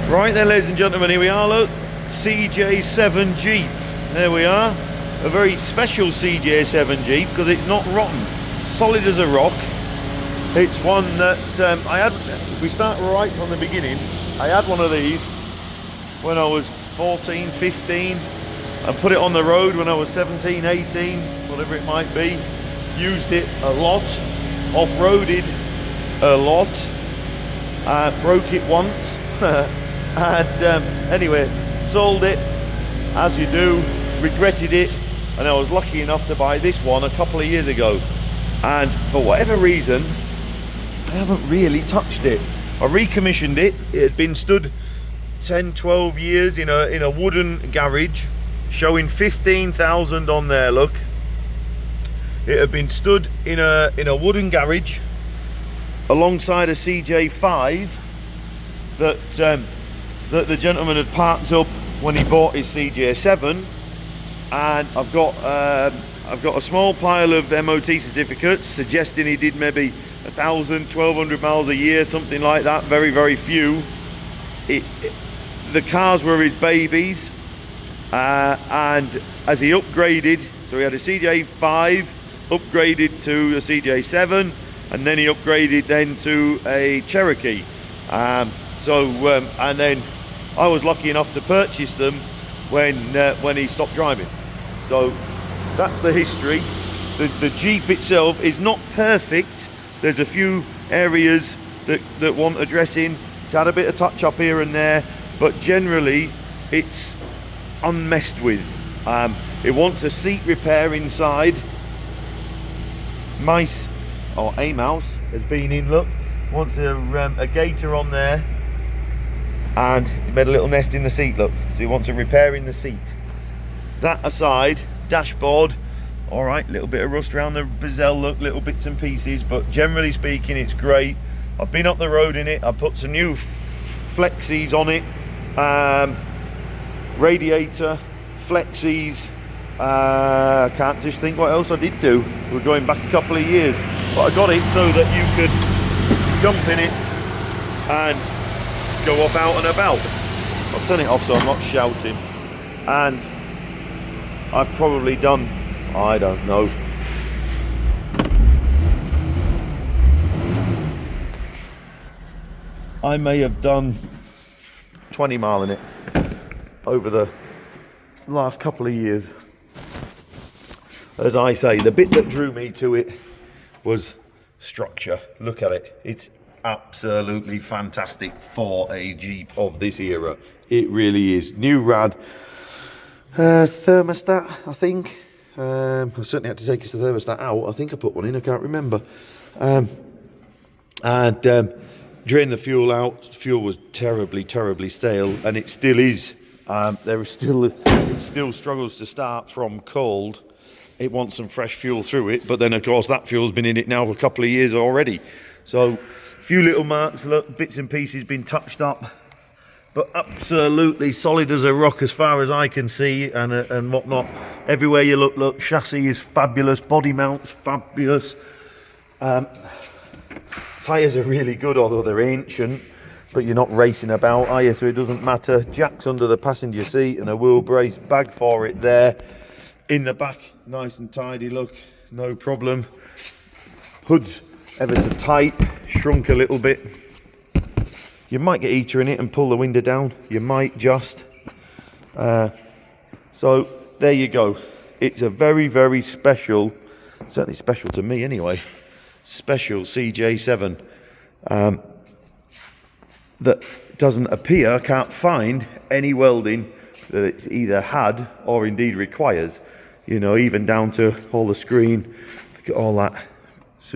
Right then, ladies and gentlemen, here we are, look, CJ7 Jeep. There we are, a very special CJ7 Jeep because it's not rotten, solid as a rock. It's one that I had, if we start right from the beginning, I had one of these when I was 14, 15. I put it on the road when I was 17, 18, whatever it might be. Used it a lot, off-roaded a lot, broke it once. And anyway, sold it, as you do, regretted it, and I was lucky enough to buy this one a couple of years ago. And for whatever reason, I haven't really touched it. I recommissioned it. It had been stood 10, 12 years in a wooden garage, showing 15,000 on there, look. It had been stood in a wooden garage alongside a CJ5 that the gentleman had parked up when he bought his CJ7, and I've got a small pile of MOT certificates suggesting he did maybe 1,000, 1,200 miles a year, something like that. Very, very few. The cars were his babies, and as he upgraded, so he had a CJ5 upgraded to a CJ7, and then he upgraded then to a Cherokee. And then I was lucky enough to purchase them when he stopped driving. So that's the history. The Jeep itself is not perfect. There's a few areas that want addressing. It's had a bit of touch up here and there, but generally it's unmessed with. It wants a seat repair inside. Mice, or a mouse, has been in, look. Wants a gator on there, and he made a little nest in the seat, look. So he wants a repair in the seat. That aside, dashboard, all right, little bit of rust around the bezel, look, little bits and pieces, but generally speaking, it's great. I've been up the road in it. I put some new flexies on it, radiator, flexies. I can't just think what else I did do. We're going back a couple of years, but I got it so that you could jump in it and go off out and about. I'll turn it off so I'm not shouting. And I've probably done, I don't know, I may have done 20 mile in it over the last couple of years. As I say, the bit that drew me to it was structure. Look at it. It's absolutely fantastic for a Jeep of this era. It really is. New rad thermostat, I think. I certainly had to take his thermostat out. I think I put one in, I can't remember. Drained the fuel out. Fuel was terribly stale, and it still is. It still struggles to start from cold. It wants some fresh fuel through it, but then of course that fuel's been in it now for a couple of years already. So a few little marks, look, bits and pieces been touched up, but absolutely solid as a rock as far as I can see, and whatnot. Everywhere you look, chassis is fabulous, body mounts fabulous. Tyres are really good, although they're ancient, but you're not racing about, are you? So it doesn't matter. Jacks under the passenger seat and a wheel brace, bag for it there. In the back, nice and tidy, look, no problem. Hood's ever so tight, shrunk a little bit. You might get heater in it and pull the window down. You might just. So there you go. It's a very special, certainly special to me anyway, special CJ7 that doesn't appear, can't find any welding that it's either had or indeed requires. You know, even down to all the screen, look at all that